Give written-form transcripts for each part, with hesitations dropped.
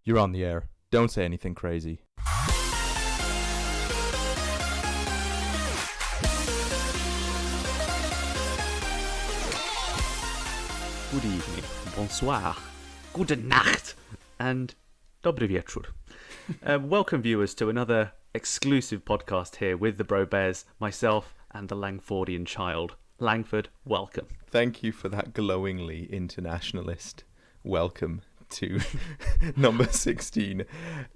You're on the air. Don't say anything crazy. Good evening, bonsoir, gute Nacht, and dobry wieczór. Welcome, viewers, to another exclusive podcast here with the Brobears, myself, and the Langfordian child. Langford, welcome. Thank you for that glowingly internationalist welcome to number 16,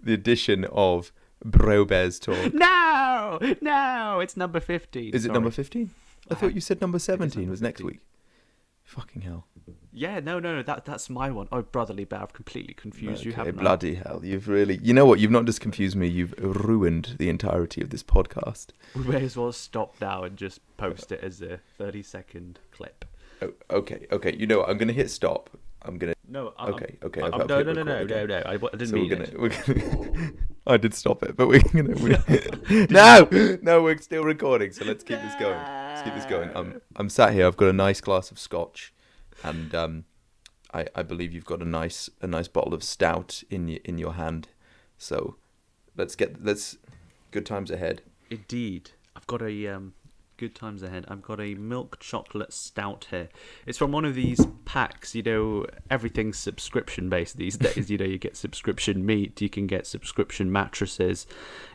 the edition of Brobears Talk. No, it's number 15. Is it number 15? I thought you said number 17 number was next 15. week. Fucking hell. Yeah, no, that's my one. Oh, brotherly bear, I've completely confused you, haven't I? Bloody hell. You've really... You know what? You've not just confused me, you've ruined the entirety of this podcast. We may as well stop now and just post it as a 30-second clip. Oh, okay. You know what? I'm going to hit stop. I'm going to... No, Okay. No, I didn't So mean it. we're gonna, I did stop it, but we're gonna. No, we're still recording. So let's keep this going. Let's keep this going. I'm sat here. I've got a nice glass of scotch, and I believe you've got a nice bottle of stout in your hand. So let's good times ahead. Indeed, I've got a good times ahead. I've got a milk chocolate stout here. It's from one of these packs. You know, everything's subscription based these days. You know, you get subscription meat, you can get subscription mattresses,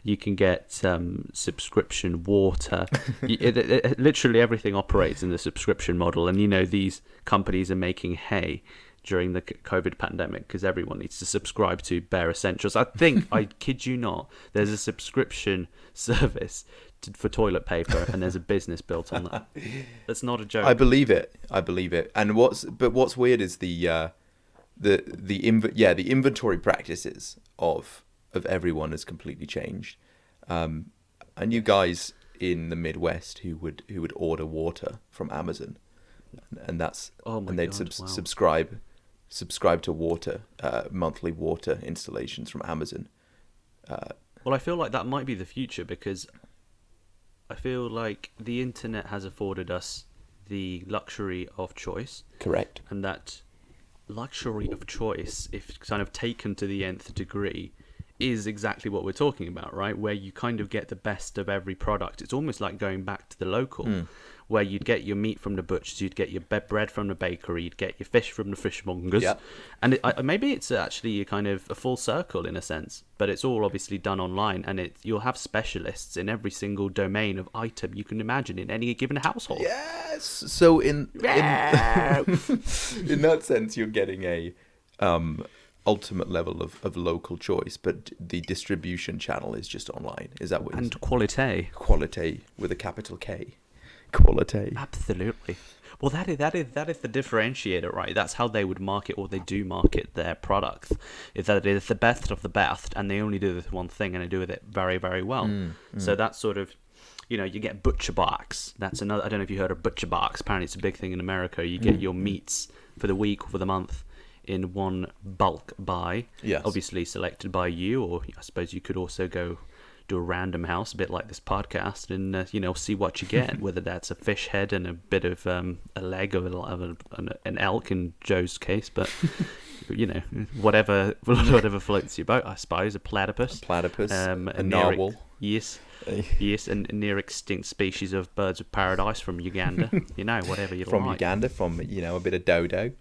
you can get subscription water. Literally everything operates in the subscription model. And you know, these companies are making hay during the COVID pandemic because everyone needs to subscribe to bare essentials. I think, I kid you not, there's a subscription service for toilet paper, and there's a business built on that. That's not a joke. I believe it. And what's weird is the inventory practices of everyone has completely changed. I knew guys in the Midwest who would order water from Amazon, and that's and they'd subscribe to water, monthly water installations from Amazon. Well, I feel like that might be the future, because I feel like the internet has afforded us the luxury of choice. Correct. And that luxury of choice, if kind of taken to the nth degree, is exactly what we're talking about, right? Where you kind of get the best of every product. It's almost like going back to the local, where you'd get your meat from the butchers, you'd get your bread from the bakery, you'd get your fish from the fishmongers. Yep. And maybe it's actually a kind of a full circle in a sense, but it's all obviously done online, and you'll have specialists in every single domain of item you can imagine in any given household. Yes. So in that sense, you're getting a ultimate level of local choice, but the distribution channel is just online. Is that what you're saying? And quality. Quality with a capital K. Quality. Absolutely. Well, that is the differentiator, right? That's how they would market, or they do market their product. Is that it is the best of the best, and they only do this one thing, and they do it very, very well. So that's sort of, you know, you get butcher box. That's another. I don't know if you heard of butcher box. Apparently, it's a big thing in America. You get your meats for the week or for the month in one bulk buy. Yes. Obviously selected by you, or I suppose you could also go do a random house, a bit like this podcast, and see what you get. Whether that's a fish head and a bit of a leg of an elk in Joe's case, but you know, whatever floats your boat, I suppose. A platypus, a narwhal. Yes, and near extinct species of birds of paradise from Uganda. You know, whatever you from like. Uganda, from a bit of dodo.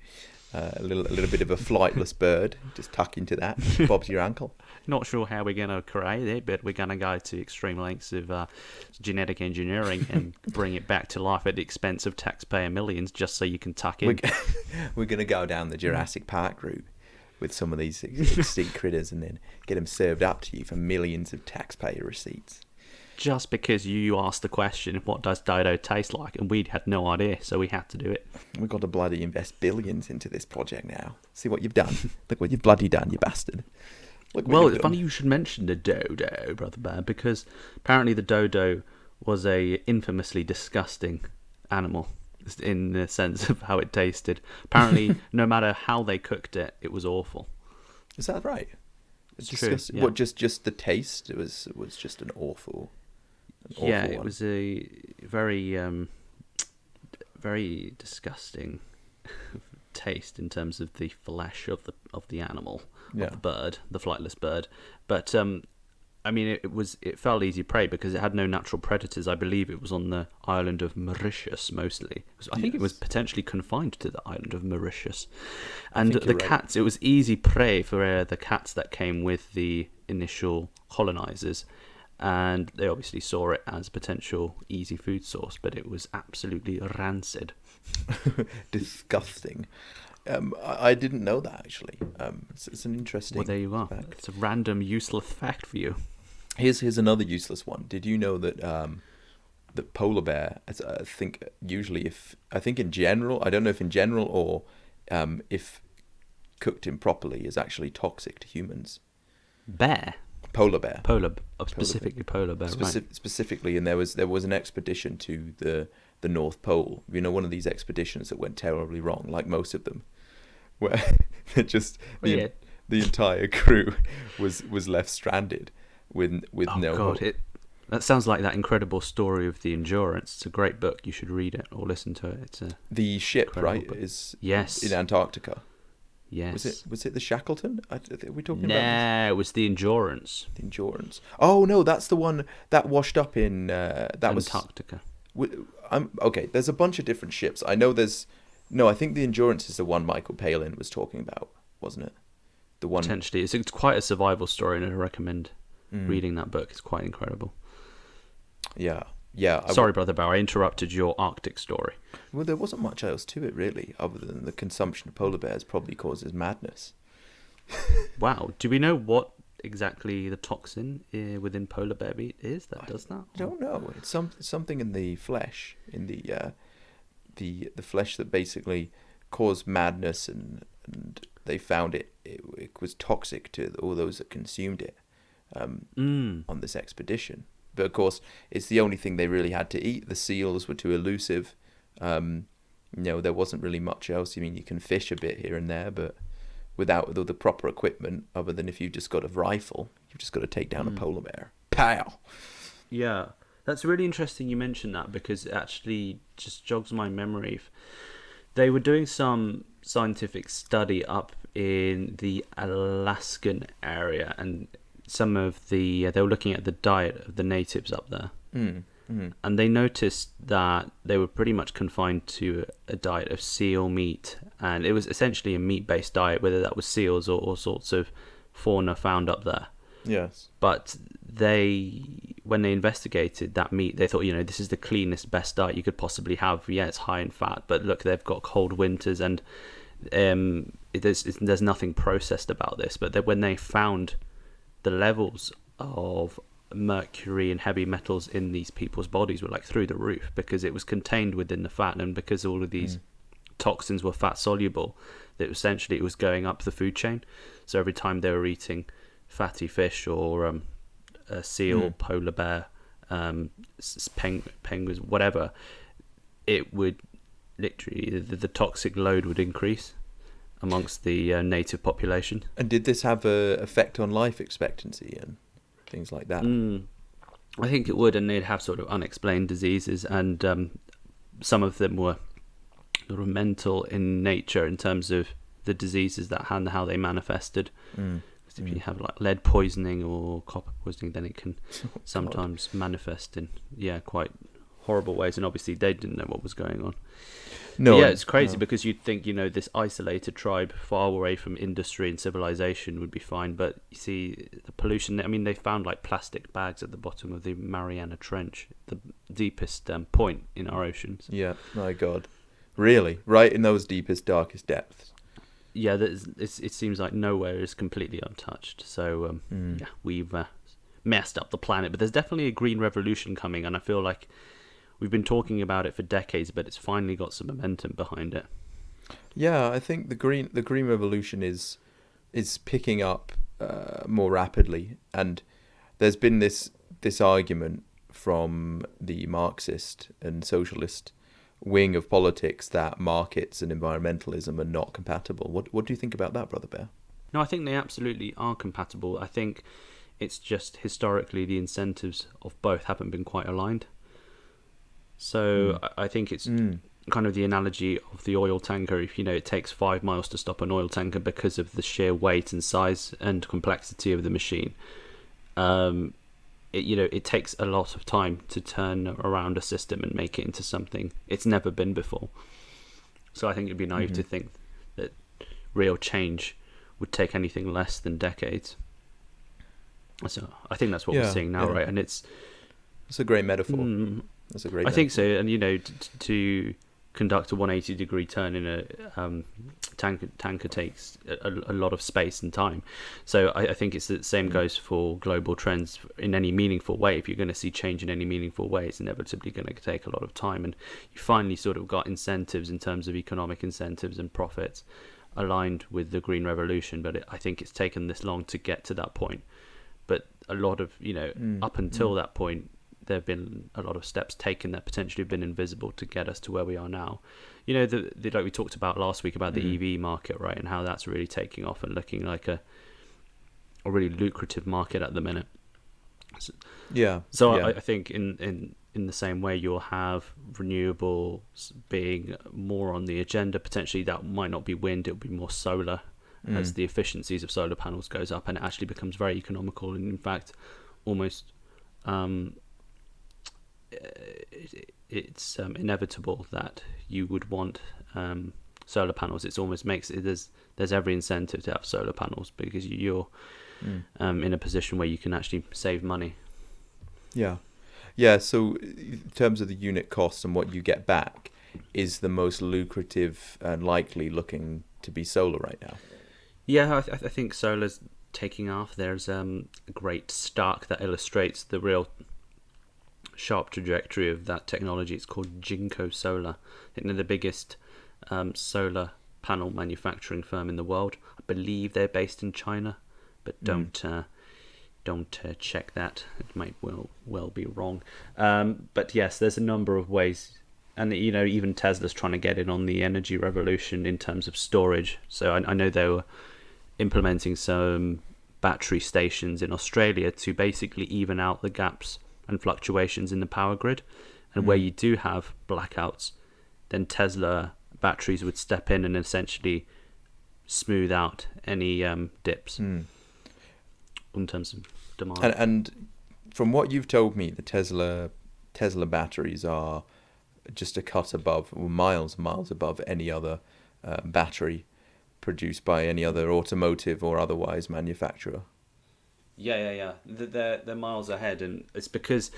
A little bit of a flightless bird, just tuck into that, bob's your ankle. Not sure how we're going to create it, but we're going to go to extreme lengths of genetic engineering and bring it back to life at the expense of taxpayer millions, just so you can tuck in. We're going to go down the Jurassic Park route with some of these extinct critters, and then get them served up to you for millions of taxpayer receipts. Just because you asked the question, what does dodo taste like? And we had no idea, so we had to do it. We've got to bloody invest billions into this project now. See what you've done. Look what you've bloody done, you bastard. Well, it's funny you should mention the dodo, Brother Bear, because apparently the dodo was a infamously disgusting animal in the sense of how it tasted. Apparently, no matter how they cooked it, it was awful. Is that right? It's disgusting. Yeah. What, just the taste? It was just an awful... It was a very, very disgusting taste in terms of the flesh of the animal, Yeah. of the bird, the flightless bird. But I mean, it fell easy prey because it had no natural predators. I believe it was on the island of Mauritius mostly. I think it was potentially confined to the island of Mauritius. And the cats, it was easy prey for the cats that came with the initial colonizers. And they obviously saw it as a potential easy food source, but it was absolutely rancid. Disgusting. I didn't know that, actually. It's an interesting Well, there you are. fact. It's a random, useless fact for you. Here's another useless one. Did you know that that polar bear, I think in general, I don't know if in general or if cooked improperly, is actually toxic to humans? Bear? Polar bear. Specifically polar bear, right. Specifically, and there was an expedition to the North Pole. You know, one of these expeditions that went terribly wrong, like most of them, where the entire crew was left stranded with no hope. That sounds like that incredible story of the Endurance. It's a great book. You should read it or listen to it. The ship, right, book. is yes in Antarctica. Yes. Was it the Shackleton? Are we talking about? Nah, it was the Endurance. The Endurance. Oh no, that's the one that washed up in Antarctica. Okay, there's a bunch of different ships. I know I think the Endurance is the one Michael Palin was talking about, wasn't it? The one Potentially. It's quite a survival story, and I recommend reading that book. It's quite incredible. Yeah. Sorry, Brother Bauer, I interrupted your Arctic story. Well, there wasn't much else to it, really, other than the consumption of polar bears probably causes madness. Wow. Do we know what exactly the toxin within polar bear meat is that does that? I don't know. It's something in the flesh, in the flesh that basically caused madness, and they found it was toxic to all those that consumed it on this expedition. But of course, it's the only thing they really had to eat. The seals were too elusive. There wasn't really much else. I mean, you can fish a bit here and there, but without the proper equipment, other than if you've just got a rifle, you've just got to take down a polar bear. Pow! Yeah, that's really interesting you mentioned that, because it actually just jogs my memory. They were doing some scientific study up in the Alaskan area, and some of they were looking at the diet of the natives up there. And they noticed that they were pretty much confined to a diet of seal meat, and it was essentially a meat-based diet, whether that was seals or all sorts of fauna found up there. Yes. But when they investigated that meat, they thought, this is the cleanest, best diet you could possibly have. Yeah, it's high in fat, but look, they've got cold winters, and there's nothing processed about this. But when they found the levels of mercury and heavy metals in these people's bodies were like through the roof, because it was contained within the fat, and because all of these toxins were fat soluble, that essentially it was going up the food chain. So every time they were eating fatty fish or a seal, polar bear, penguins, whatever, it would literally the toxic load would increase amongst the native population. And did this have an effect on life expectancy and things like that? I think it would, and they'd have sort of unexplained diseases, and some of them were sort of mental in nature in terms of the diseases and how they manifested. Because if you have like lead poisoning or copper poisoning, then it can sometimes manifest in quite horrible ways, and obviously they didn't know what was going on. No, yeah, it's crazy because you'd think, this isolated tribe far away from industry and civilization would be fine, but you see the pollution. I mean, they found like plastic bags at the bottom of the Mariana Trench, the deepest point in our oceans. Yeah, my God. Really? Right in those deepest, darkest depths? Yeah, it seems like nowhere is completely untouched. So, we've messed up the planet, but there's definitely a green revolution coming, and I feel like we've been talking about it for decades, but it's finally got some momentum behind it. Yeah, I think the green revolution is picking up more rapidly, and there's been this argument from the Marxist and socialist wing of politics that markets and environmentalism are not compatible. What do you think about that, Brother Bear? No, I think they absolutely are compatible. I think it's just historically the incentives of both haven't been quite aligned. So I think it's kind of the analogy of the oil tanker. If it takes 5 miles to stop an oil tanker because of the sheer weight and size and complexity of the machine, it takes a lot of time to turn around a system and make it into something it's never been before. So I think it'd be naive to think that real change would take anything less than decades. So I think that's what we're seeing now, right? And it's a great metaphor. That's a great. I think so, and to conduct a 180-degree turn in a tanker takes a lot of space and time. So I think it's the same goes for global trends in any meaningful way. If you're going to see change in any meaningful way, it's inevitably going to take a lot of time. And you finally sort of got incentives in terms of economic incentives and profits aligned with the green revolution. But I think it's taken this long to get to that point. But a lot of, up until that point, there have been a lot of steps taken that potentially have been invisible to get us to where we are now. Like we talked about last week about the EV market, right, and how that's really taking off and looking like a really lucrative market at the minute. So I think in the same way you'll have renewables being more on the agenda. Potentially that might not be wind; it'll be more solar. As the efficiencies of solar panels goes up, and it actually becomes very economical, and in fact, almost it's inevitable that you would want solar panels. It almost makes it there's every incentive to have solar panels because you're in a position where you can actually save money. So in terms of the unit cost and what you get back, is the most lucrative and likely looking to be solar right now? Yeah, I think solar's taking off. There's a great stack that illustrates the real sharp trajectory of that technology. It's called Jinko Solar. I think they're the biggest solar panel manufacturing firm in the world. I believe they're based in China, but don't check that. It might well be wrong. But yes, there's a number of ways. And even Tesla's trying to get in on the energy revolution in terms of storage. So I know they were implementing some battery stations in Australia to basically even out the gaps and fluctuations in the power grid. And where you do have blackouts, then Tesla batteries would step in and essentially smooth out any dips in terms of demand. And from what you've told me, the Tesla batteries are just a cut above, or miles and miles above any other battery produced by any other automotive or otherwise manufacturer. Yeah. They're miles ahead, and it's because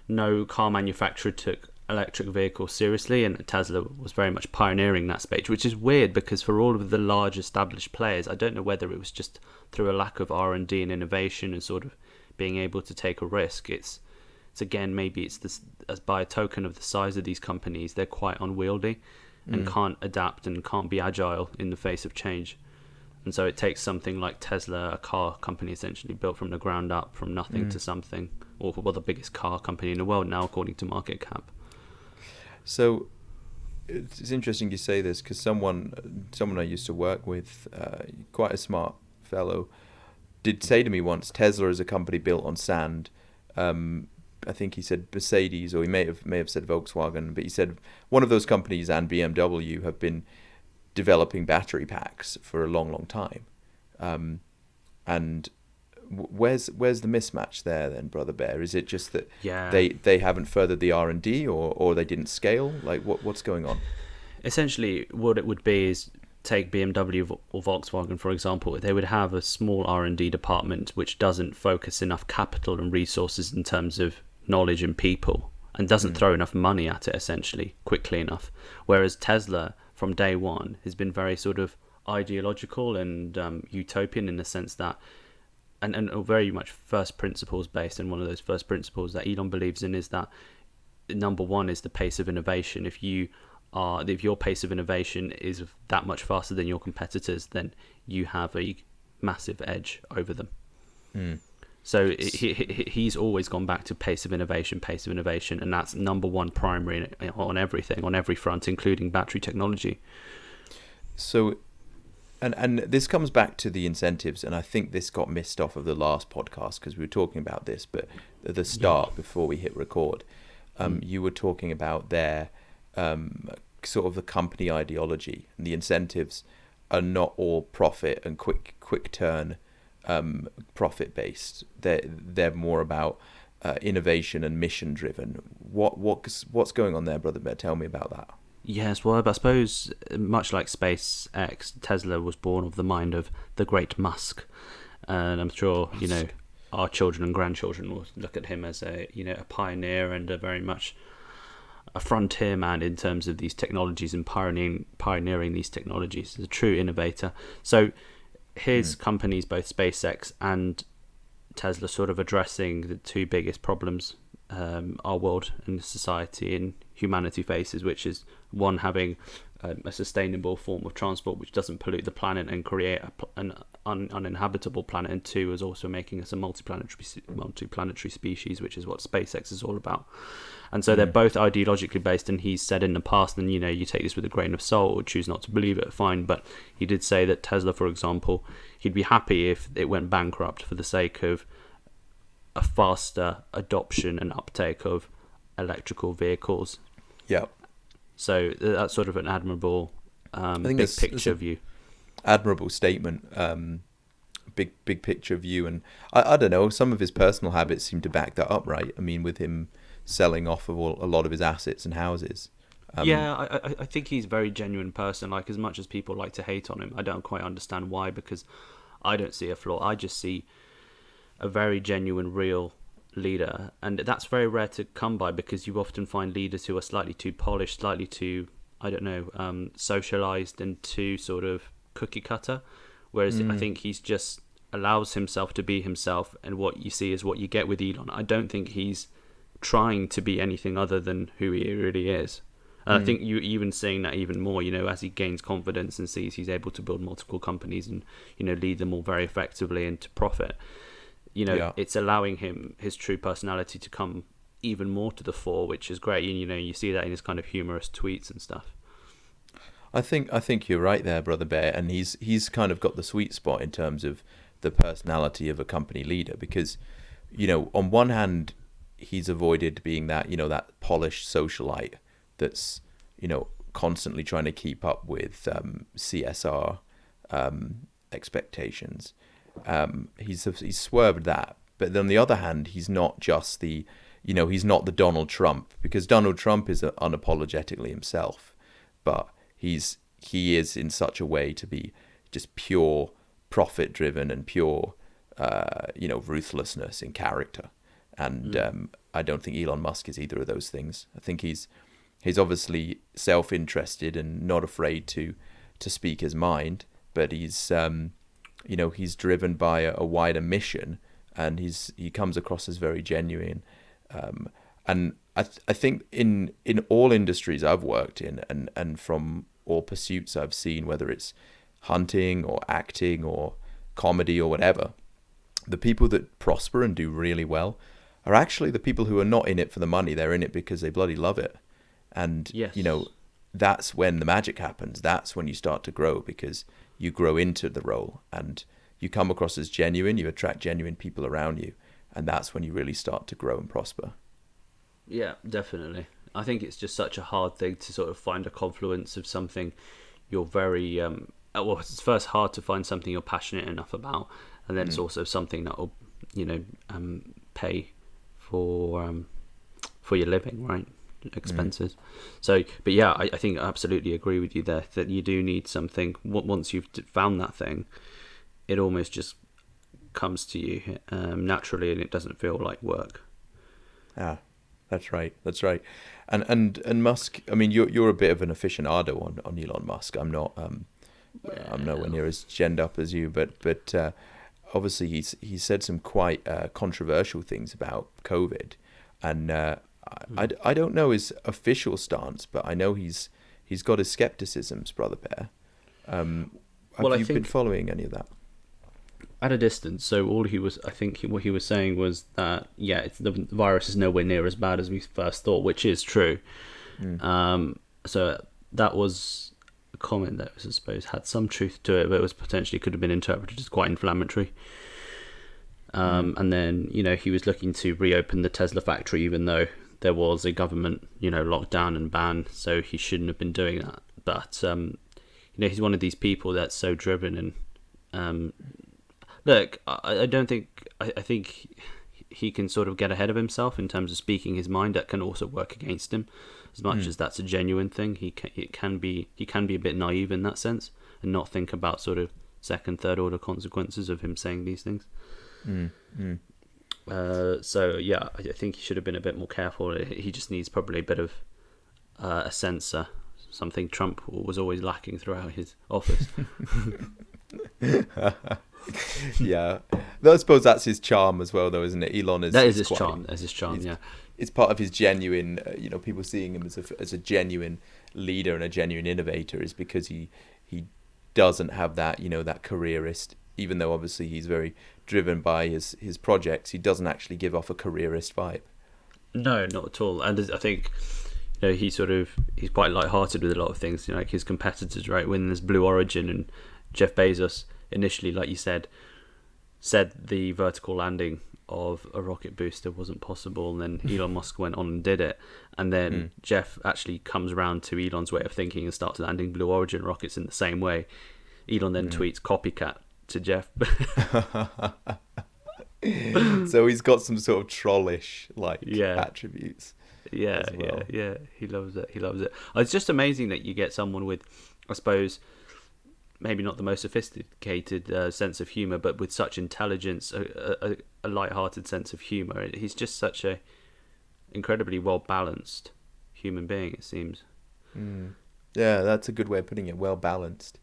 no car manufacturer took electric vehicles seriously, and Tesla was very much pioneering that space, which is weird because for all of the large established players, I don't know whether it was just through a lack of R&D and innovation and sort of being able to take a risk. It's again, maybe it's this, as by a token of the size of these companies, they're quite unwieldy and can't adapt and can't be agile in the face of change. And so it takes something like Tesla, a car company essentially built from the ground up, from nothing to something, or the biggest car company in the world now according to market cap. So it's interesting you say this because someone I used to work with, quite a smart fellow, did say to me once, Tesla is a company built on sand. I think he said Mercedes, or he may have said Volkswagen, but he said one of those companies and BMW have been developing battery packs for a long, long time. And where's the mismatch there then, Brother Bear? Is it just that they haven't furthered the R&D or they didn't scale? Like what's going on? Essentially, what it would be is take BMW or Volkswagen, for example. They would have a small R&D department which doesn't focus enough capital and resources in terms of knowledge and people, and doesn't throw enough money at it essentially quickly enough. Whereas Tesla from day one has been very sort of ideological and utopian in the sense that and very much first principles based. And one of those first principles that Elon believes in is that number one is the pace of innovation. If your pace of innovation is that much faster than your competitors, then you have a massive edge over them. So he's always gone back to pace of innovation, and that's number one primary on everything, on every front, including battery technology. So, and this comes back to the incentives, and I think this got missed off of the last podcast because we were talking about this, but at the start, before we hit record, you were talking about their sort of the company ideology and the incentives are not all profit and quick turn profit based. They're more about innovation and mission driven. What's going on there, Brother Bear? Tell me about that. Yes, well, I suppose much like SpaceX, Tesla was born of the mind of the great Musk, and I'm sure our children and grandchildren will look at him as a pioneer and a very much a frontier man in terms of these technologies and pioneering these technologies. He's a true innovator. So his companies, both SpaceX and Tesla, sort of addressing the two biggest problems our world and society and humanity faces, which is one, having a sustainable form of transport which doesn't pollute the planet and create an uninhabitable planet, and two, is also making us a multiplanetary species, which is what SpaceX is all about. And so they're both ideologically based, and he's said in the past, and you take this with a grain of salt or choose not to believe it, fine, but he did say that Tesla, for example, he'd be happy if it went bankrupt for the sake of a faster adoption and uptake of electrical vehicles. Yeah. So that's sort of an admirable big picture view. Admirable statement. Big picture view, and I don't know. Some of his personal habits seem to back that up, right? I mean, with him selling off of a lot of his assets and houses. I think he's a very genuine person. Like, as much as people like to hate on him, I don't quite understand why, because I don't see a flaw. I just see a very genuine, real leader, and that's very rare to come by, because you often find leaders who are slightly too polished, slightly too, socialized, and too sort of cookie cutter, whereas I think he's just allows himself to be himself, and what you see is what you get with Elon. I don't think he's trying to be anything other than who he really is. And I think you even seeing that even more, as he gains confidence and sees he's able to build multiple companies and lead them all very effectively into profit. It's allowing him his true personality to come even more to the fore, which is great. You see that in his kind of humorous tweets and stuff. I think you're right there, Brother Bear, and he's kind of got the sweet spot in terms of the personality of a company leader, because on one hand he's avoided being that that polished socialite that's constantly trying to keep up with CSR expectations. He's swerved that, but on the other hand, he's not just he's not the Donald Trump, because Donald Trump is unapologetically himself, but he is in such a way to be just pure profit driven and pure ruthlessness in character, and I don't think Elon Musk is either of those things. I think he's obviously self-interested and not afraid to speak his mind, but he's he's driven by a wider mission, and he comes across as very genuine. And I think in all industries I've worked in, and from all pursuits I've seen, whether it's hunting or acting or comedy or whatever, the people that prosper and do really well are actually the people who are not in it for the money. They're in it because they bloody love it. And, yes. That's when the magic happens. That's when you start to grow, because you grow into the role and you come across as genuine. You attract genuine people around you. And that's when you really start to grow and prosper. Yeah, definitely. I think it's just such a hard thing to sort of find a confluence of something you're very... it's first hard to find something you're passionate enough about. And then it's also something that will, pay for your living, right? Expenses. So, but yeah, I think I absolutely agree with you there, that you do need something. Once you've found that thing, it almost just comes to you naturally, and it doesn't feel like work. Ah, that's right. And Musk, I mean, you're a bit of an aficionado on Elon Musk. I'm not. I'm nowhere near as genned up as you, but obviously he's said some quite controversial things about COVID, and I don't know his official stance, but I know he's got his skepticisms, Brother Bear. Have you been following any of that? At a distance. So what he was saying was that the virus is nowhere near as bad as we first thought, which is true. So that was a comment that was, I suppose, had some truth to it, but it was potentially could have been interpreted as quite inflammatory. And then he was looking to reopen the Tesla factory, even though there was a government, lockdown and ban, so he shouldn't have been doing that. But he's one of these people that's so driven, and look, I don't think I think he can sort of get ahead of himself in terms of speaking his mind. That can also work against him, as much as that's a genuine thing. He can be a bit naive in that sense, and not think about sort of second, third order consequences of him saying these things. So yeah, I think he should have been a bit more careful. He just needs probably a bit of a censor, something Trump was always lacking throughout his office. Yeah, though I suppose that's his charm as well, though, isn't it? Elon is that is his charm. That's his charm. Yeah, it's part of his genuine. People seeing him as a genuine leader and a genuine innovator is because he doesn't have that that careerist. Even though obviously he's very driven by his projects, he doesn't actually give off a careerist vibe. No, not at all. And I think he's quite light-hearted with a lot of things. Like his competitors, right? When there's Blue Origin and Jeff Bezos initially, like you said the vertical landing of a rocket booster wasn't possible, and then Elon Musk went on and did it, and then Jeff actually comes around to Elon's way of thinking and starts landing Blue Origin rockets in the same way. Elon then tweets copycat to Jeff. So he's got some sort of trollish attributes. Yeah, well. yeah. He loves it. It's just amazing that you get someone with, I suppose, maybe not the most sophisticated sense of humor, but with such intelligence, a light-hearted sense of humor. He's just such a incredibly well-balanced human being, it seems. Yeah, that's a good way of putting it. Well-balanced.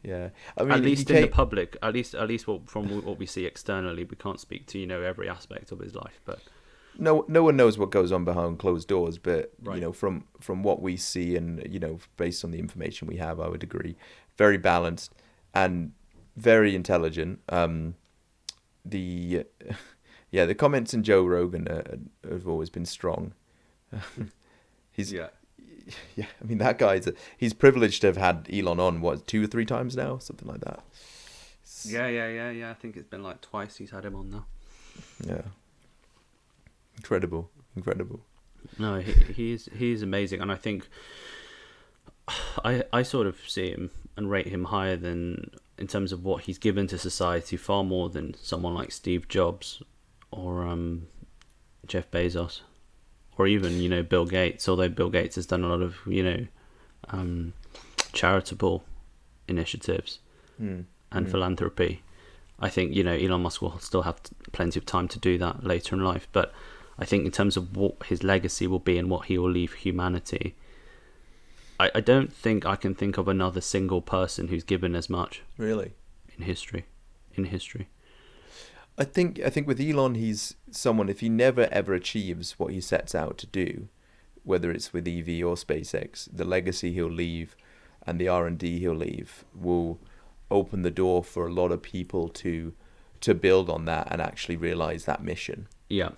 Yeah, I mean, at least in the public, at least from what we see externally, we can't speak to every aspect of his life, but no one knows what goes on behind closed doors. But right. From what we see, and based on the information we have, I would agree, very balanced and very intelligent. The comments in Joe Rogan have always been strong. Yeah, I mean, that guy's he's privileged to have had Elon on 2 or 3 times now, something like that. Yeah. I think it's been like twice he's had him on now. Yeah, incredible. No, he's amazing, and I think I sort of see him and rate him higher than, in terms of what he's given to society, far more than someone like Steve Jobs or Jeff Bezos. Or even, Bill Gates, although Bill Gates has done a lot of, charitable initiatives and philanthropy. I think, Elon Musk will still have plenty of time to do that later in life. But I think in terms of what his legacy will be and what he will leave humanity, I don't think I can think of another single person who's given as much. Really? In history. I think with Elon, he's someone, if he never ever achieves what he sets out to do, whether it's with EV or SpaceX, the legacy he'll leave and the R&D he'll leave will open the door for a lot of people to build on that and actually realize that mission. Yeah,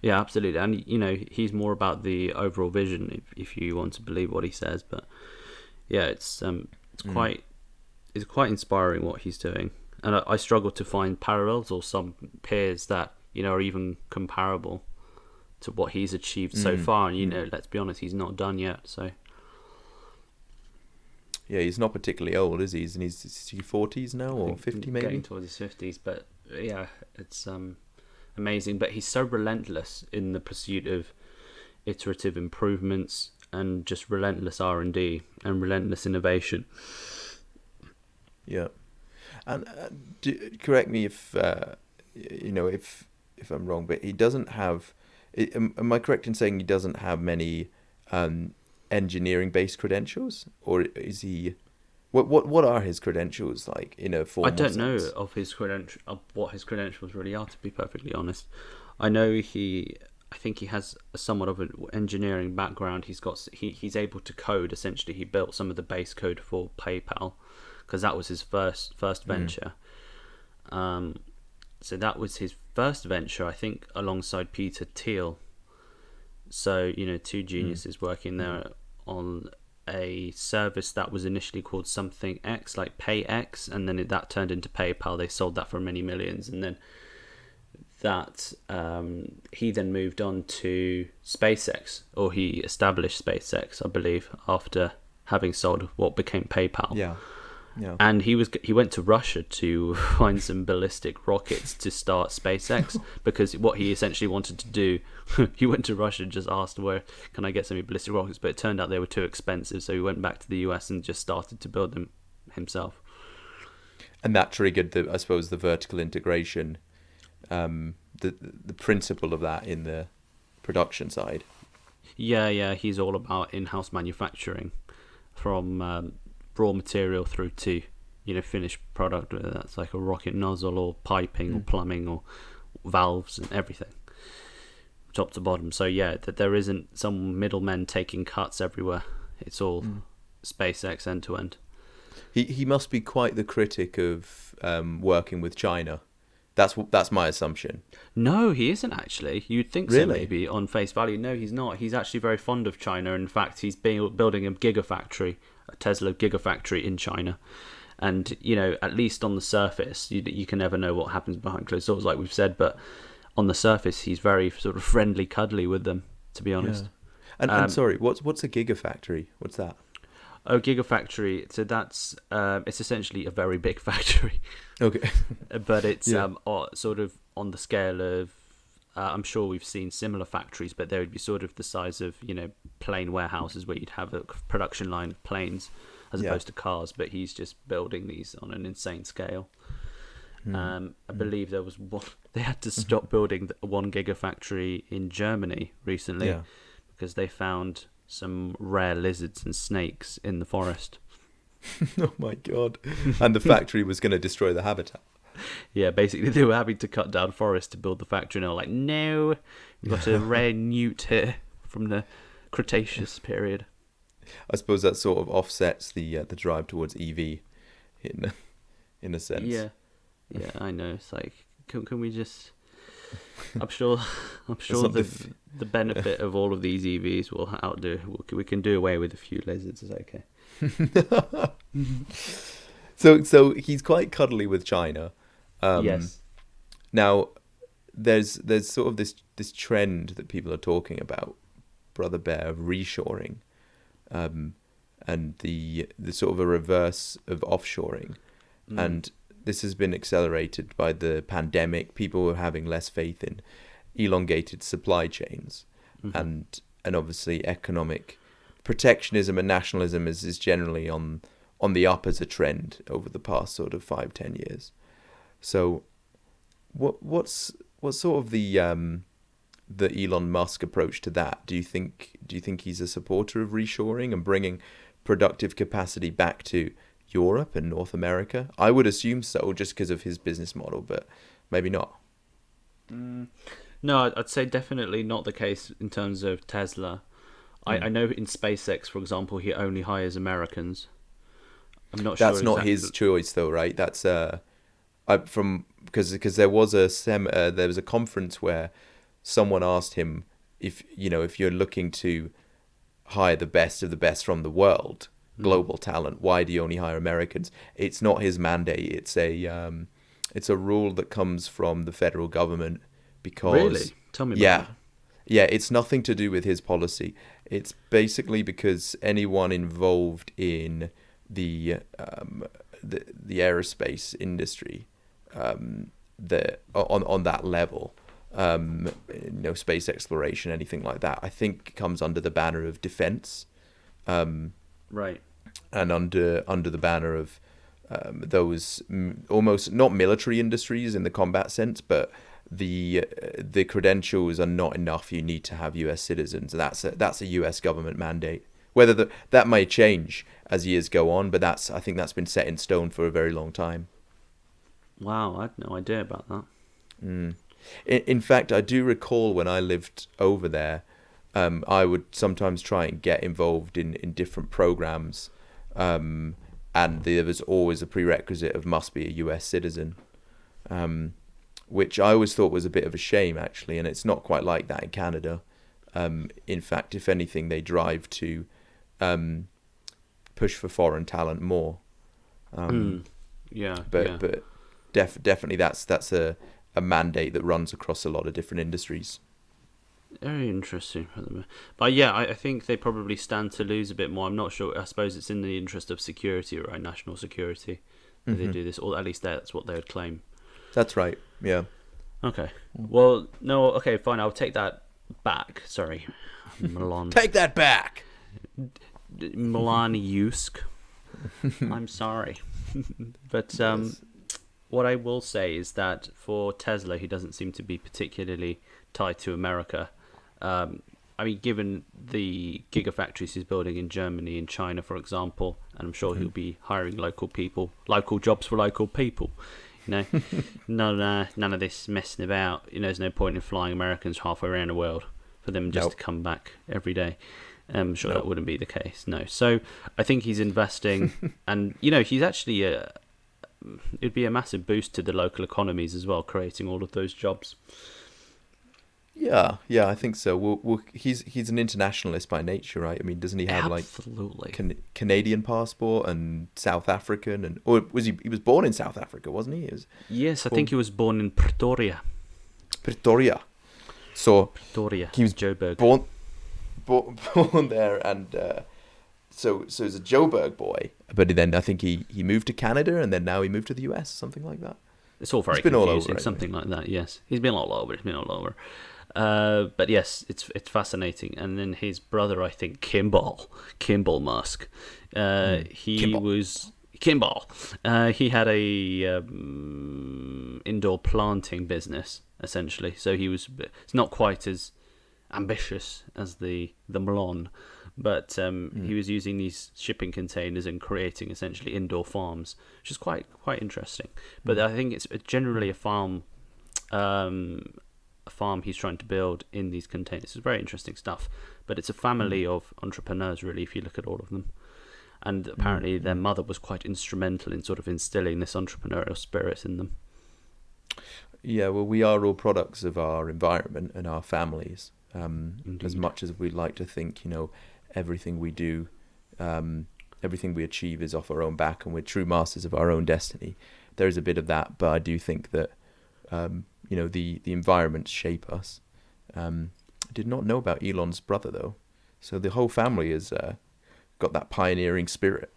absolutely. And he's more about the overall vision, if you want to believe what he says. But yeah, it's quite inspiring what he's doing. And I struggle to find parallels or some peers that, are even comparable to what he's achieved so far. And, let's be honest, he's not done yet. So, yeah, he's not particularly old, is he? Is he 40s now or 50 maybe? Getting towards his 50s. But, yeah, it's amazing. But he's so relentless in the pursuit of iterative improvements and just relentless R&D and relentless innovation. Yeah. And correct me if if I'm wrong, but he doesn't have. Am I correct in saying he doesn't have many engineering-based credentials, or is he? What are his credentials like in a formal sense? I don't know of what his credentials really are. To be perfectly honest, I know I think he has somewhat of an engineering background. He's able to code. Essentially, he built some of the base code for PayPal, because that was his first venture. So that was his first venture, I think, alongside Peter Thiel. So, two geniuses working there on a service that was initially called something X, like PayX, and then that turned into PayPal. They sold that for many millions, and then that he then moved on to SpaceX, or he established SpaceX, I believe, after having sold what became PayPal. Yeah. Yeah. And he went to Russia to find some ballistic rockets to start SpaceX, because what he essentially wanted to do, he went to Russia and just asked, where can I get some ballistic rockets? But it turned out they were too expensive, so he went back to the US and just started to build them himself. And that triggered I suppose the vertical integration, the principle of that in the production side. Yeah, he's all about in-house manufacturing, from raw material through to finished product, whether that's like a rocket nozzle or piping or plumbing or valves and everything, top to bottom. So yeah, that there isn't some middlemen taking cuts everywhere. It's all SpaceX end to end. He must be quite the critic of working with China. That's my assumption. No, he isn't actually. You'd think so, Really? maybe, on face value. No, he's not. He's actually very fond of China. In fact, he's building a gigafactory, a Tesla gigafactory in China. And, at least on the surface, you can never know what happens behind closed doors, like we've said. But on the surface, he's very sort of friendly, cuddly with them, to be honest. Yeah. And sorry, what's a gigafactory? What's that? Oh, gigafactory. So that's it's essentially a very big factory. Okay. But it's sort of on the scale of, I'm sure we've seen similar factories, but they would be sort of the size of, plane warehouses where you'd have a production line of planes as opposed to cars. But he's just building these on an insane scale. I believe there was one. They had to stop building the 1 gigafactory in Germany recently because they found some rare lizards and snakes in the forest. Oh my god. And the factory was going to destroy the habitat. Yeah, basically they were having to cut down forest to build the factory, and they were like, no, we've got a rare newt here from the Cretaceous period. I suppose that sort of offsets the drive towards EV in a sense. Yeah, I know. It's like, can we just... I'm sure the benefit of all of these EVs will outdo. We can do away with a few lizards. It's okay. So he's quite cuddly with China. Yes. Now, there's sort of this trend that people are talking about, Brother Bear, of reshoring, and the sort of a reverse of offshoring, and this has been accelerated by the pandemic. People were having less faith in elongated supply chains, and obviously economic protectionism and nationalism is generally on the up as a trend over the past sort of 5-10 years. So, what's sort of the Elon Musk approach to that? Do you think he's a supporter of reshoring and bringing productive capacity back to Europe and North America? I would assume so, just because of his business model, but maybe not. No, I'd say definitely not the case in terms of Tesla. I know in SpaceX, for example, he only hires Americans. I'm not sure. That's not his choice, though, right? That's because there was a conference where someone asked him if you're looking to hire the best of the best from the world, global talent, why do you only hire Americans? It's not his mandate. It's a rule that comes from the federal government because... Really? Tell me about it. Yeah, it's nothing to do with his policy. It's basically because anyone involved in the aerospace industry, on that level, space exploration, anything like that, I think comes under the banner of defense. Right. And under the banner of those almost not military industries in the combat sense, but the credentials are not enough. You need to have U.S. citizens. That's a U.S. government mandate. Whether that may change as years go on, but I think that's been set in stone for a very long time. Wow, I had no idea about that. In fact, I do recall when I lived over there, I would sometimes try and get involved in different programs, and there was always a prerequisite of must be a US citizen, which I always thought was a bit of a shame, actually, and it's not quite like that in Canada. In fact, if anything, they drive to push for foreign talent more. But definitely that's a mandate that runs across a lot of different industries. Very interesting. But yeah, I think they probably stand to lose a bit more. I'm not sure. I suppose it's in the interest of security, right? National security that they do this, or at least that's what they would claim. That's right. Yeah. Okay. Well, no. Okay, fine. I'll take that back. Sorry, Milan. Take that back. Milaniusk. I'm sorry, but what I will say is that for Tesla, he doesn't seem to be particularly tied to America. I mean, given the gigafactories he's building in Germany and China, for example, and I'm sure he'll be hiring local people, local jobs for local people. You know, none of this messing about. You know, there's no point in flying Americans halfway around the world for them just to come back every day. I'm sure that wouldn't be the case. No, so I think he's investing, and you know, he's actually it'd be a massive boost to the local economies as well, creating all of those jobs. Yeah, I think so. Well, he's an internationalist by nature, right? I mean, doesn't he have Absolutely. Canadian passport and South African, or was he was born in South Africa, wasn't he? Yes, I think he was born in Pretoria. So Pretoria. he was Joburg. born there, and so he's a Joburg boy. But then I think he moved to Canada, and then now he moved to the US, something like that. It's all very confusing, all over, something like that. Yes, he's been all over. But yes, it's fascinating. And then his brother, I think, Kimball Musk. Kimball. He had a indoor planting business essentially. So it's not quite as ambitious as the Melon, but he was using these shipping containers and creating essentially indoor farms, which is quite interesting. But I think it's generally a farm he's trying to build in these containers. It's very interesting stuff. But it's a family of entrepreneurs, really, if you look at all of them. And apparently their mother was quite instrumental in sort of instilling this entrepreneurial spirit in them. Yeah, well, we are all products of our environment and our families. As much as we like to think, everything we do, everything we achieve is off our own back and we're true masters of our own destiny. There is a bit of that, but I do think that, the environments shape us. I did not know about Elon's brother, though. So the whole family has got that pioneering spirit.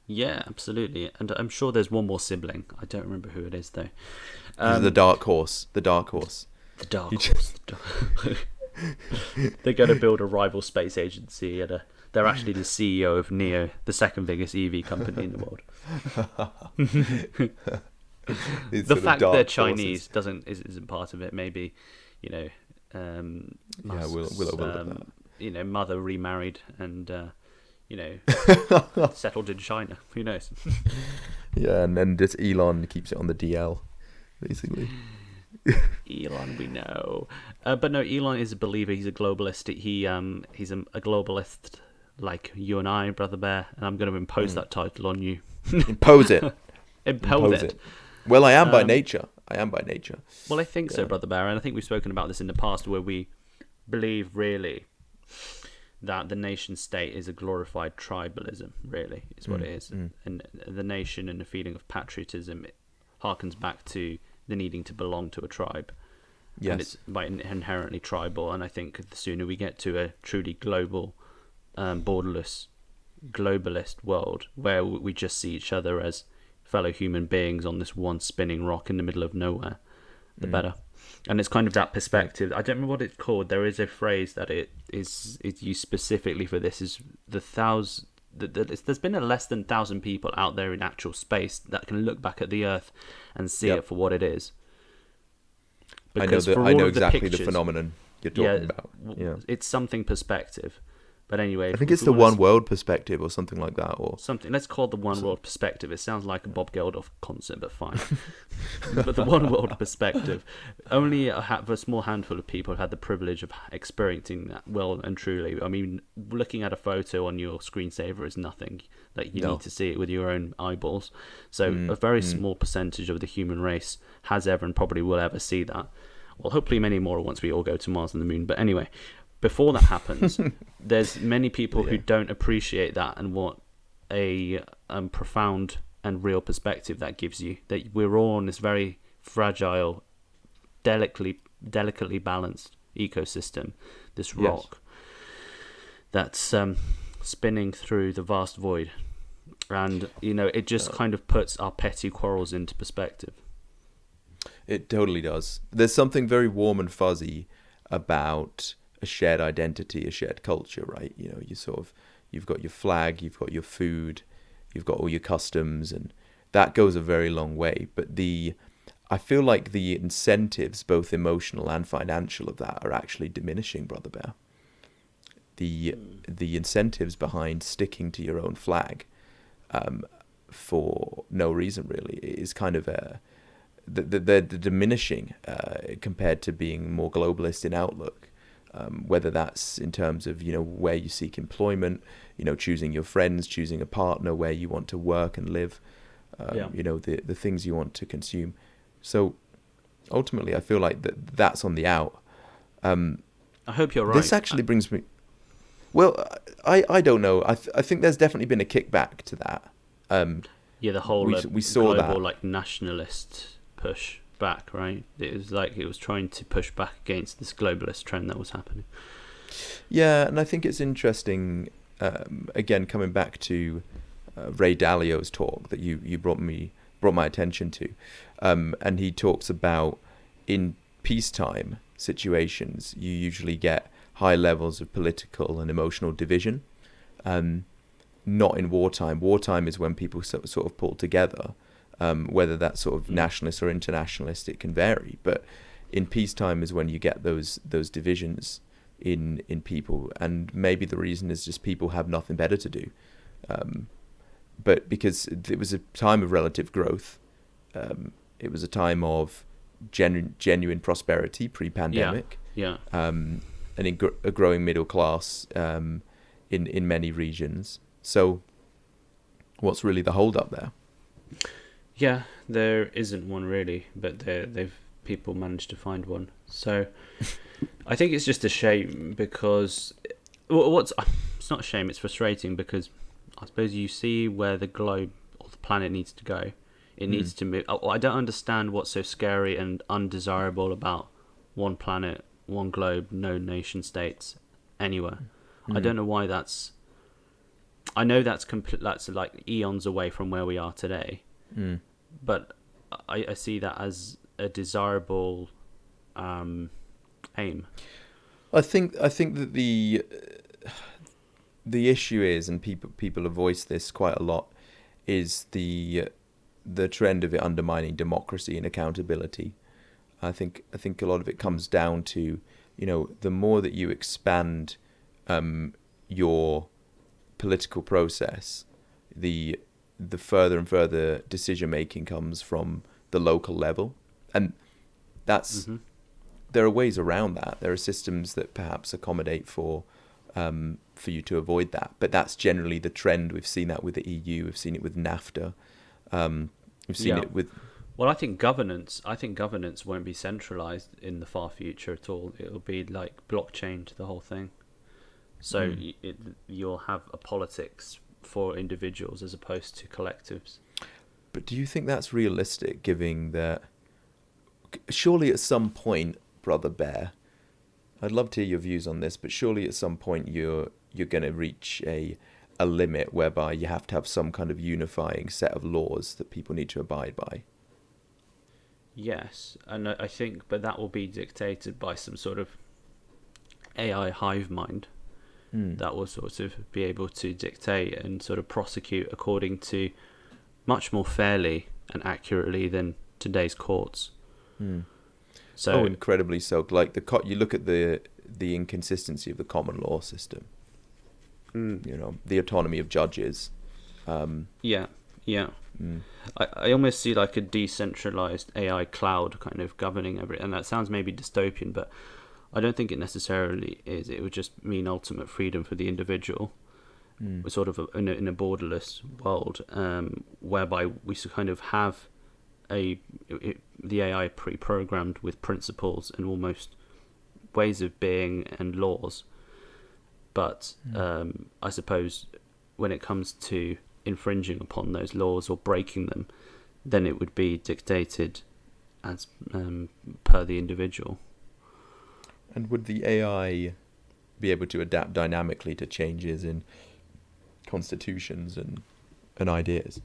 Yeah, absolutely. And I'm sure there's one more sibling. I don't remember who it is, though. The dark horse. The dark horse. They're going to build a rival space agency, and they're actually the CEO of NEO, the second biggest EV company in the world. The fact they're Chinese isn't part of it. Maybe, mother remarried and settled in China. Who knows? Yeah, and then just Elon keeps it on the DL, basically. Elon, we know, but no, Elon is a believer. He's a globalist. He's a globalist like you and I, Brother Bear. And I'm going to impose that title on you. Impose it. Impose it. Well, I am by nature. Well, I think so, Brother Bear, and I think we've spoken about this in the past, where we believe really that the nation state is a glorified tribalism. Really, is what it is, and the nation and the feeling of patriotism harkens back to the needing to belong to a tribe. Yes. And it's by inherently tribal, and I think the sooner we get to a truly global, borderless, globalist world where we just see each other as fellow human beings on this one spinning rock in the middle of nowhere, the better. And it's kind of that perspective. I don't remember what it's called. There is a phrase that is used specifically for this, is there's been less than 1,000 people out there in actual space that can look back at the Earth and see it for what it is. Because I know exactly the phenomenon you're talking about. Yeah, it's something perspective. But anyway, I think it's the one world perspective or something like that, or something. Let's call it the one world perspective. It sounds like a Bob Geldof concert, but fine. But the one world perspective, only a small handful of people have had the privilege of experiencing that well and truly. I mean, looking at a photo on your screensaver is nothing. Like you need to see it with your own eyeballs. So a very small percentage of the human race has ever and probably will ever see that. Well, hopefully many more once we all go to Mars and the Moon. But anyway. Before that happens, there's many people who don't appreciate that and what a profound and real perspective that gives you. That we're all on this very fragile delicately balanced ecosystem, this Yes. rock that's spinning through the vast void, and it just kind of puts our petty quarrels into perspective. It totally does. There's something very warm and fuzzy about a shared identity, a shared culture, right? You've got your flag, you've got your food, you've got all your customs, and that goes a very long way. But I feel like the incentives, both emotional and financial, of that are actually diminishing, Brother Bear. The incentives behind sticking to your own flag, for no reason really, is kind of they're diminishing compared to being more globalist in outlook. Whether that's in terms of where you seek employment, choosing your friends, choosing a partner, where you want to work and live, the things you want to consume. So ultimately, I feel like that's on the out. I hope you're right. This actually brings me. Well, I don't know. I think there's definitely been a kickback to that. The whole we saw global that nationalist push back, right? It was like it was trying to push back against this globalist trend that was happening. Yeah, and I think it's interesting. Again, coming back to Ray Dalio's talk that you brought my attention to, and he talks about in peacetime situations you usually get high levels of political and emotional division. Not in wartime. Wartime is when people sort of pull together. Whether that's sort of nationalist or internationalist, it can vary. But in peacetime is when you get those divisions in people, and maybe the reason is just people have nothing better to do. But because it was a time of relative growth, it was a time of genuine prosperity pre-pandemic. Yeah. And a growing middle class in many regions. So, what's really the hold up there? Yeah, there isn't one really, but people managed to find one. So, I think it's just a shame because it's not a shame. It's frustrating because I suppose you see where the globe or the planet needs to go. It needs to move. I don't understand what's so scary and undesirable about one planet, one globe, no nation states anywhere. I don't know why that's. I know that's like eons away from where we are today, but I see that as a desirable aim. I think that the issue is, and people have voiced this quite a lot, is the trend of it undermining democracy and accountability. I think a lot of it comes down to, the more that you expand your political process, the further and further decision making comes from the local level, and that's there are ways around that. There are systems that perhaps accommodate for you to avoid that, but that's generally the trend. We've seen that with the EU. We've seen it with NAFTA. We've seen it with. Well, I think governance won't be centralized in the far future at all. It'll be like blockchain to the whole thing. So you'll have a politics for individuals as opposed to collectives. But do you think that's realistic, given that surely at some point, Brother Bear, I'd love to hear your views on this, but surely at some point you're going to reach a limit whereby you have to have some kind of unifying set of laws that people need to abide by. Yes, and I think, but that will be dictated by some sort of AI hive mind that will sort of be able to dictate and sort of prosecute according to much more fairly and accurately than today's courts. So Incredibly so. Like you look at the inconsistency of the common law system. The autonomy of judges. Yeah. I almost see like a decentralized AI cloud kind of governing everything, and that sounds maybe dystopian, but I don't think it necessarily is. It would just mean ultimate freedom for the individual. We're sort of in a borderless world, whereby we kind of have the AI pre-programmed with principles and almost ways of being and laws. But I suppose when it comes to infringing upon those laws or breaking them, then it would be dictated as per the individual. And would the AI be able to adapt dynamically to changes in constitutions and ideas?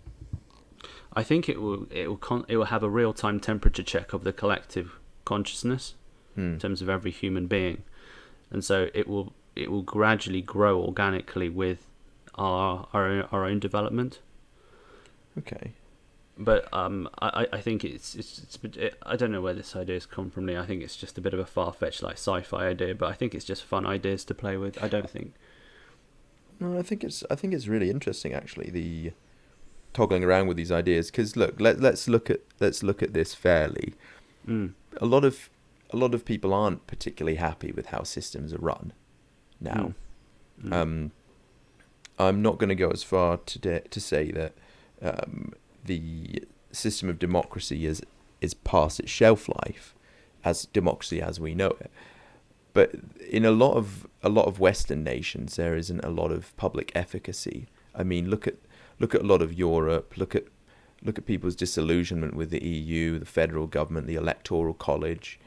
I think it will have a real time temperature check of the collective consciousness in terms of every human being, and so it will gradually grow organically with our own development. Okay. But I think I don't know where this idea has come from. I think it's just a bit of a far-fetched like sci-fi idea, but I think it's just fun ideas to play with. I don't think. No, I think it's really interesting actually, the toggling around with these ideas, because look, let's look at this fairly. A lot of people aren't particularly happy with how systems are run now. I'm not going to go as far to say that the system of democracy is past its shelf life as democracy as we know it. But in a lot of Western nations, there isn't a lot of public efficacy. I mean, look at a lot of Europe. Look at people's disillusionment with the EU, the federal government, the electoral college.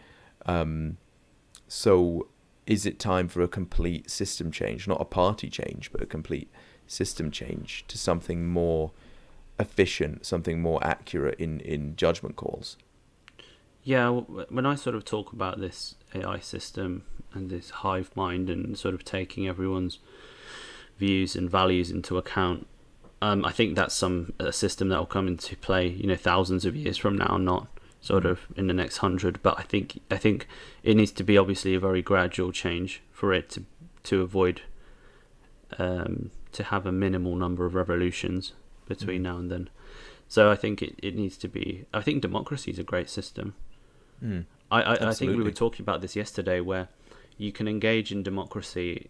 So, is it time for a complete system change, not a party change, but a complete system change to something more efficient, something more accurate in judgment calls? Yeah, when I sort of talk about this AI system and this hive mind and sort of taking everyone's views and values into account, I think that's a system that will come into play, thousands of years from now, not sort of in the next 100. But I think it needs to be obviously a very gradual change for it to avoid to have a minimal number of revolutions between now and then. So I think it needs to be. I think democracy is a great system. I think we were talking about this yesterday, where you can engage in democracy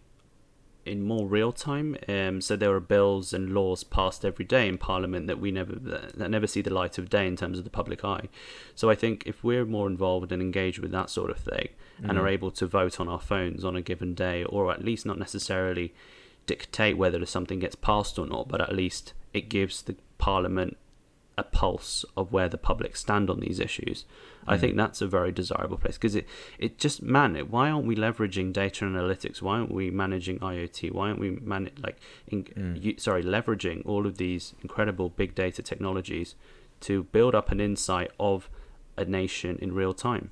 in more real time. So there are bills and laws passed every day in Parliament that never see the light of day in terms of the public eye. So I think if we're more involved and engaged with that sort of thing, and are able to vote on our phones on a given day, or at least not necessarily dictate whether something gets passed or not, but at least it gives the Parliament a pulse of where the public stand on these issues. I think that's a very desirable place, because it just, why aren't we leveraging data analytics? Why aren't we managing IoT? Why aren't we leveraging all of these incredible big data technologies to build up an insight of a nation in real time?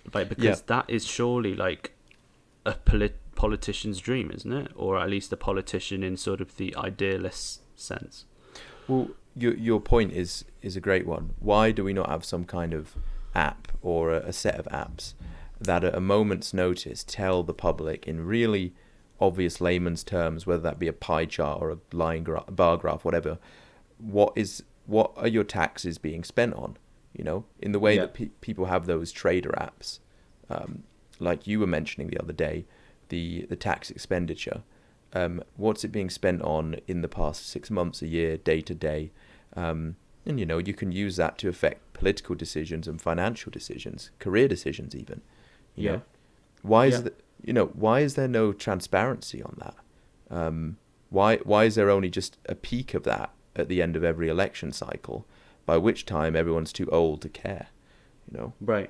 Because that is surely like a politician's dream, isn't it? Or at least a politician in sort of the idealist sense. Well, your point is a great one. Why do we not have some kind of app or a set of apps that at a moment's notice tell the public in really obvious layman's terms, whether that be a pie chart or a bar graph, whatever, what are your taxes being spent on? In the way that people have those trader apps, like you were mentioning the other day, the tax expenditure. What's it being spent on in the past 6 months, a year, day to day? And you can use that to affect political decisions and financial decisions, career decisions even. You know? Why is there no transparency on that? Why is there only just a peak of that at the end of every election cycle, by which time everyone's too old to care? Right.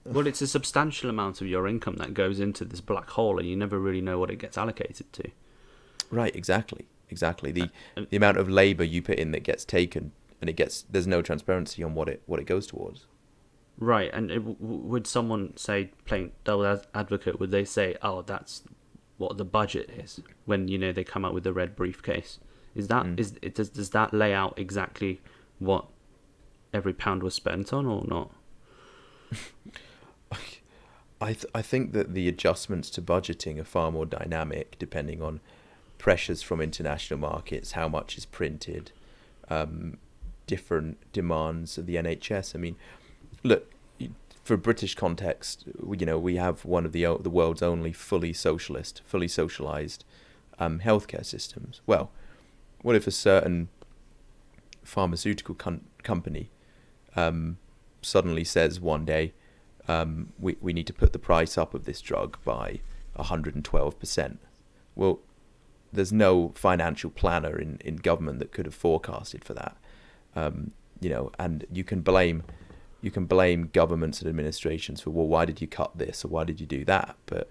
Well, it's a substantial amount of your income that goes into this black hole, and you never really know what it gets allocated to. Right, exactly. The amount of labour you put in that gets taken, and there's no transparency on what it goes towards. Right, and would someone say, playing devil's advocate, would they say, "Oh, that's what the budget is," when they come out with the red briefcase? Is that does that lay out exactly what every pound was spent on, or not? I think that the adjustments to budgeting are far more dynamic, depending on pressures from international markets, how much is printed, different demands of the NHS. I mean, look, for British context, we have one of the world's only fully socialized healthcare systems. Well, what if a certain pharmaceutical company suddenly says one day, we need to put the price up of this drug by 112%? Well, there's no financial planner in government that could have forecasted for that. and you can blame governments and administrations for, well, why did you cut this or why did you do that? But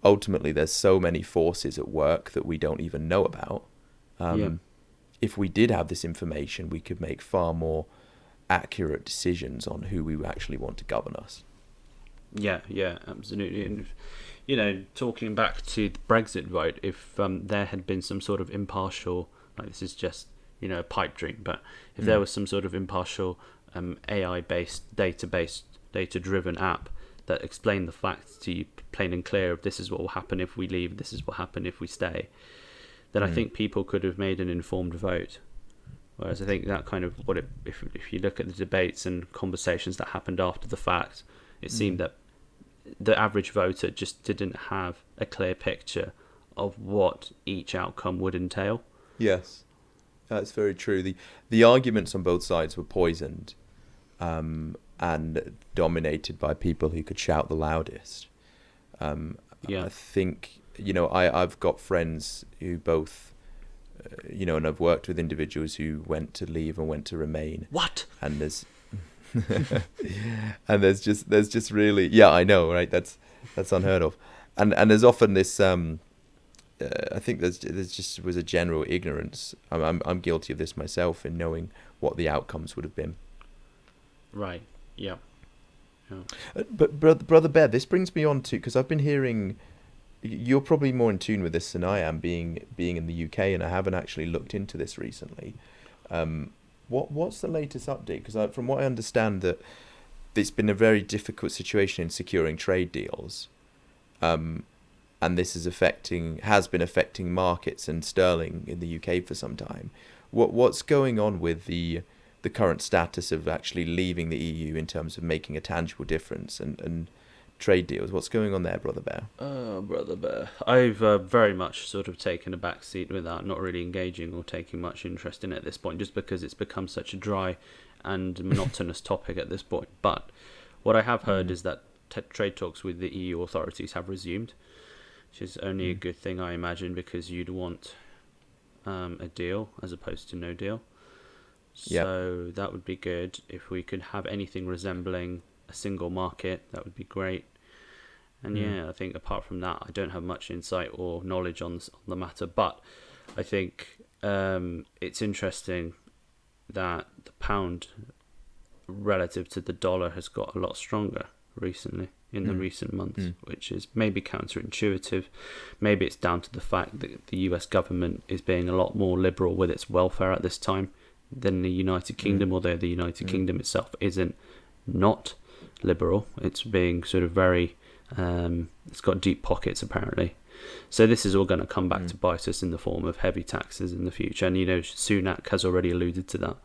ultimately, there's so many forces at work that we don't even know about. If we did have this information, we could make far more accurate decisions on who we actually want to govern us. Yeah, absolutely. And talking back to the Brexit vote, if there had been some sort of impartial, like this is just a pipe dream, but if there was some sort of impartial AI-based, data-driven app that explained the facts to you plain and clear of this is what will happen if we leave, this is what will happen if we stay, then I think people could have made an informed vote. Whereas I think that kind of if you look at the debates and conversations that happened after the fact, it seemed that the average voter just didn't have a clear picture of what each outcome would entail. Yes, that's very true. The arguments on both sides were poisoned and dominated by people who could shout the loudest. I think, I've got friends who both, and I've worked with individuals who went to leave and went to remain. What? And there's and there's just really, yeah, I know, right? That's unheard of. And there's often this I think there's just was a general ignorance. I'm guilty of this myself in knowing what the outcomes would have been. Right. Yeah. But brother Bear, this brings me on to, because I've been hearing, you're probably more in tune with this than I am, being in the UK, and I haven't actually looked into this recently. What's the latest update? Because from what I understand, that it's been a very difficult situation in securing trade deals, and this has been affecting markets and sterling in the UK for some time. What's going on with the current status of actually leaving the EU in terms of making a tangible difference and trade deals? What's going on there, Brother Bear? Oh, Brother Bear. I've very much sort of taken a back seat with that, not really engaging or taking much interest in it at this point, just because it's become such a dry and monotonous topic at this point. But what I have heard is that trade talks with the EU authorities have resumed, which is only a good thing, I imagine, because you'd want a deal as opposed to no deal. So that would be good. If we could have anything resembling a single market, that would be great. And I think apart from that, I don't have much insight or knowledge on the matter. But I think it's interesting that the pound relative to the dollar has got a lot stronger recently in the recent months, which is maybe counterintuitive. Maybe it's down to the fact that the US government is being a lot more liberal with its welfare at this time than the United Kingdom, although the United Kingdom itself isn't not liberal. It's being sort of very it's got deep pockets apparently. So this is all going to come back to bite us in the form of heavy taxes in the future, and Sunak has already alluded to that.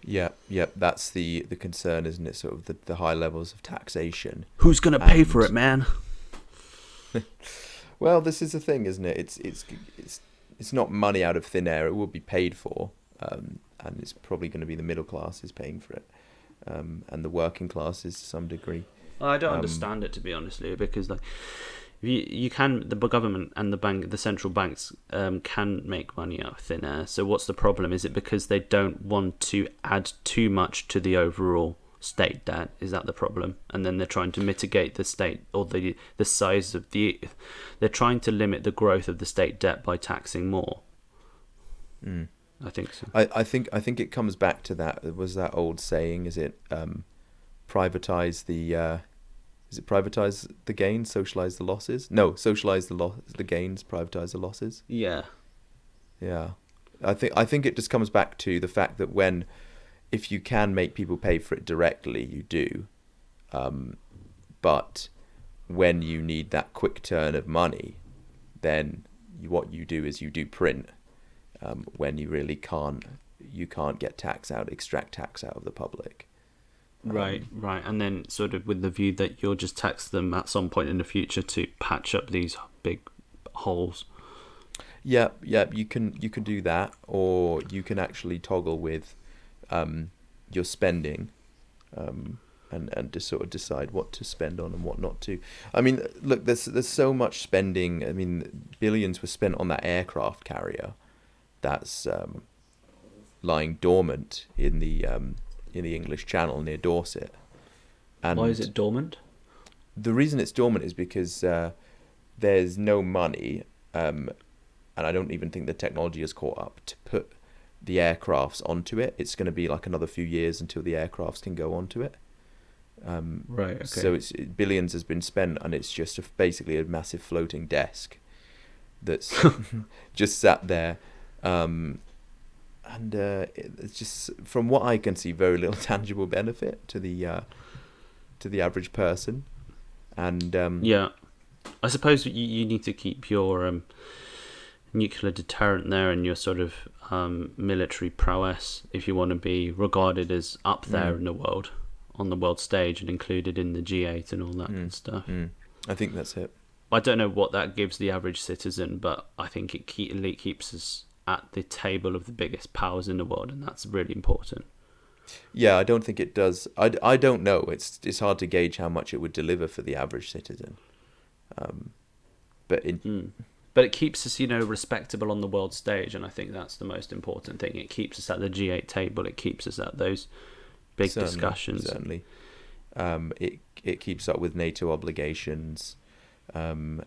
Yeah, that's the concern, isn't it? Sort of the high levels of taxation. Who's going to pay for it, man? Well, this is the thing, isn't it? It's not money out of thin air. It will be paid for, and it's probably going to be the middle classes paying for it, and the working classes to some degree. Well, I don't understand it, to be honest, Lou, because like you can, the government and the central banks can make money out of thin air. So what's the problem? Is it because they don't want to add too much to the overall state debt? Is that the problem? And then they're trying to mitigate the state or the size of they're trying to limit the growth of the state debt by taxing more. I think so. I think it comes back to that. It was that old saying, is it privatize the gains, socialize the losses? No, socialize the gains, privatize the losses. Yeah. I think it just comes back to the fact that if you can make people pay for it directly, you do. But when you need that quick turn of money, then what you do is you do print. When you really can't extract tax out of the public. Right. And then sort of with the view that you'll just tax them at some point in the future to patch up these big holes. Yeah, you can do that, or you can actually toggle with your spending, and just sort of decide what to spend on and what not to. I mean, look, there's so much spending. I mean, billions were spent on that aircraft carrier. That's lying dormant in the English Channel near Dorset. And Why is it dormant? the reason it's dormant is because there's no money, and I don't even think the technology has caught up to put the aircrafts onto it. It's going to be like another few years until the aircrafts can go onto it. Right. Okay. So it's billions has been spent, and it's just basically a massive floating desk that's just sat there. And it's just, from what I can see, very little tangible benefit to the average person. And yeah, I suppose you need to keep your nuclear deterrent there and your sort of military prowess if you want to be regarded as up there in the world, on the world stage, and included in the G8 and all that good stuff. I think that's it. I don't know what that gives the average citizen, but I think it keeps us at the table of the biggest powers in the world, and that's really important. Yeah, I don't think it does. I don't know. It's hard to gauge how much it would deliver for the average citizen. But it keeps us, respectable on the world stage, and I think that's the most important thing. It keeps us at the G8 table. It keeps us at those big discussions. Certainly. It keeps up with NATO obligations, and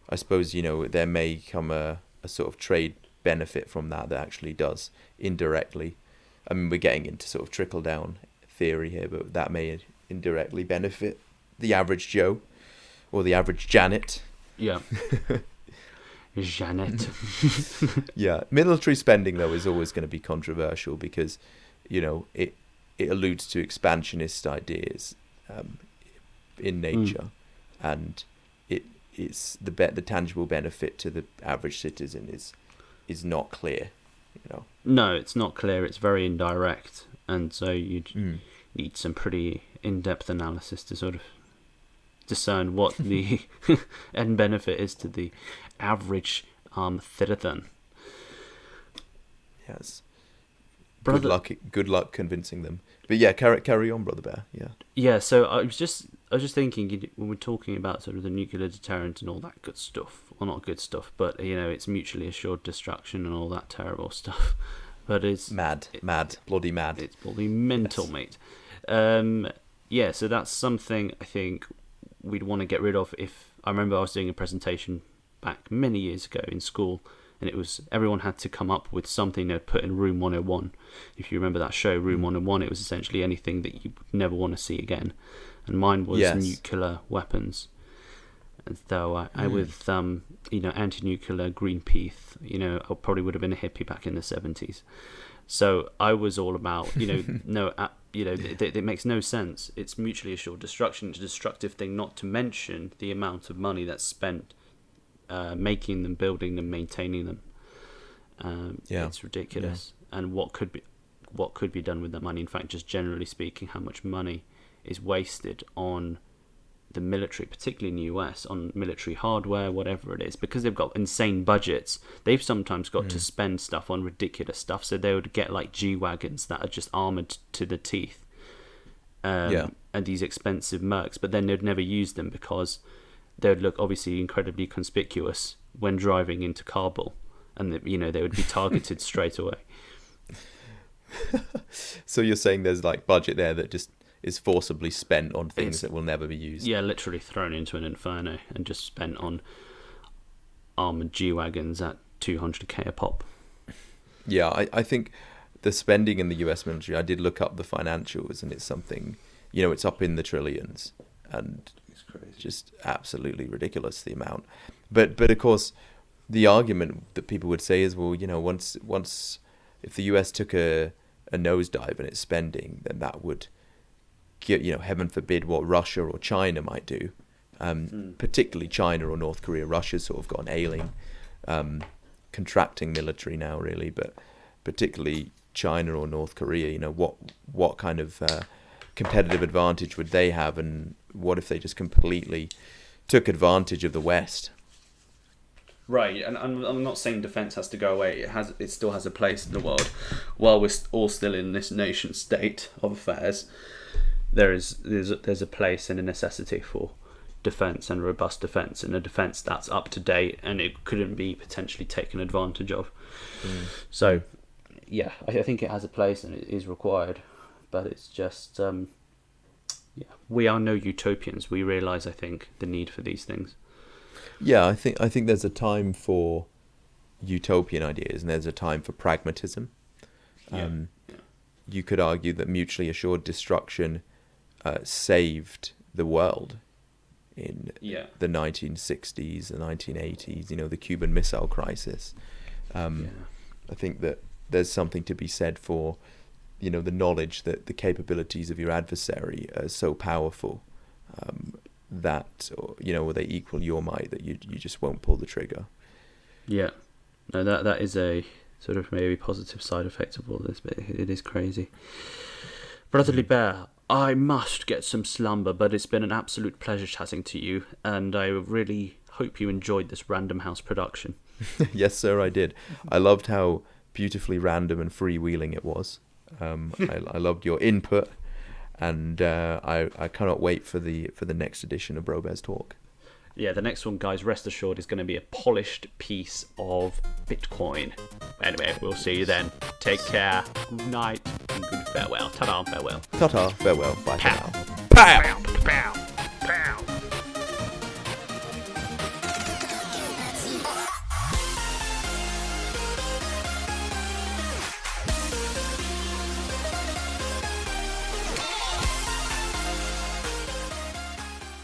I suppose, there may come a sort of trade benefit from that actually does indirectly. I mean, we're getting into sort of trickle down theory here, but that may indirectly benefit the average Joe or the average Janet. Yeah. Janet. Yeah. Military spending, though, is always going to be controversial because, it alludes to expansionist ideas in nature, and it's the tangible benefit to the average citizen is not clear. No, it's not clear. It's very indirect, and so you'd need some pretty in-depth analysis to sort of discern what the end benefit is to the average citizen. Yes. Brother, Good luck convincing them. But yeah, carry on, Brother Bear. Yeah. Yeah. So I was just thinking, when we're talking about sort of the nuclear deterrent and all that good stuff. Well, not good stuff, but it's mutually assured destruction and all that terrible stuff. But it's mad, bloody mad. It's bloody mental, yes. Mate. Yeah. So that's something I think we'd want to get rid of. If I remember, I was doing a presentation back many years ago in school, and it was everyone had to come up with something they'd put in Room 101. If you remember that show, Room 101, it was essentially anything that you never want to see again. And mine was nuclear weapons. And though I with anti-nuclear Greenpeace, I probably would have been a hippie back in the 70s. So I was all about, it makes no sense. It's mutually assured destruction. It's a destructive thing, not to mention the amount of money that's spent making them, building them, maintaining them. It's ridiculous. Yeah. And what could be done with that money? In fact, just generally speaking, how much money is wasted on the military, particularly in the US, on military hardware, whatever it is, because they've got insane budgets. They've sometimes got to spend stuff on ridiculous stuff. So they would get like G-Wagons that are just armored to the teeth, and these expensive Mercs, but then they'd never use them because they would look obviously incredibly conspicuous when driving into Kabul, and they would be targeted straight away. So you're saying there's like budget there that just is forcibly spent on things that will never be used. Yeah, literally thrown into an inferno and just spent on armoured G-Wagons at 200k a pop. Yeah, I think the spending in the US military, I did look up the financials, and it's something, it's up in the trillions, and it's crazy. Just absolutely ridiculous, the amount. But of course, the argument that people would say is, well, once if the US took a nosedive in its spending, then that would get, heaven forbid, what Russia or China might do. Particularly China or North Korea. Russia's sort of got an ailing, contracting military now, really, but particularly China or North Korea, what kind of competitive advantage would they have, and what if they just completely took advantage of the West? Right, and I'm not saying defence has to go away. It still has a place in the world. While we're all still in this nation state of affairs, there's a place and a necessity for defence and robust defence, and a defence that's up to date and it couldn't be potentially taken advantage of. So, I think it has a place and it is required, but it's just we are no utopians. We realise, I think, the need for these things. Yeah, I think there's a time for utopian ideas and there's a time for pragmatism. You could argue that mutually assured destruction saved the world in the 1960s, the 1980s, the Cuban Missile Crisis. I think that there's something to be said for, the knowledge that the capabilities of your adversary are so powerful that, or they equal your might, that you just won't pull the trigger. Yeah. No, that is a sort of maybe positive side effect of all this, but it is crazy. Brotherly Bear, I must get some slumber, but it's been an absolute pleasure chatting to you, and I really hope you enjoyed this Random House production. Yes, sir, I did. I loved how beautifully random and freewheeling it was. I loved your input, and I cannot wait for the next edition of Brobears Talk. Yeah, the next one, guys, rest assured, is going to be a polished piece of Bitcoin. Anyway, we'll see you then. Take care. Good night and good farewell. Ta-da, farewell. Ta-ta, farewell, bye for now. Pow! Pow!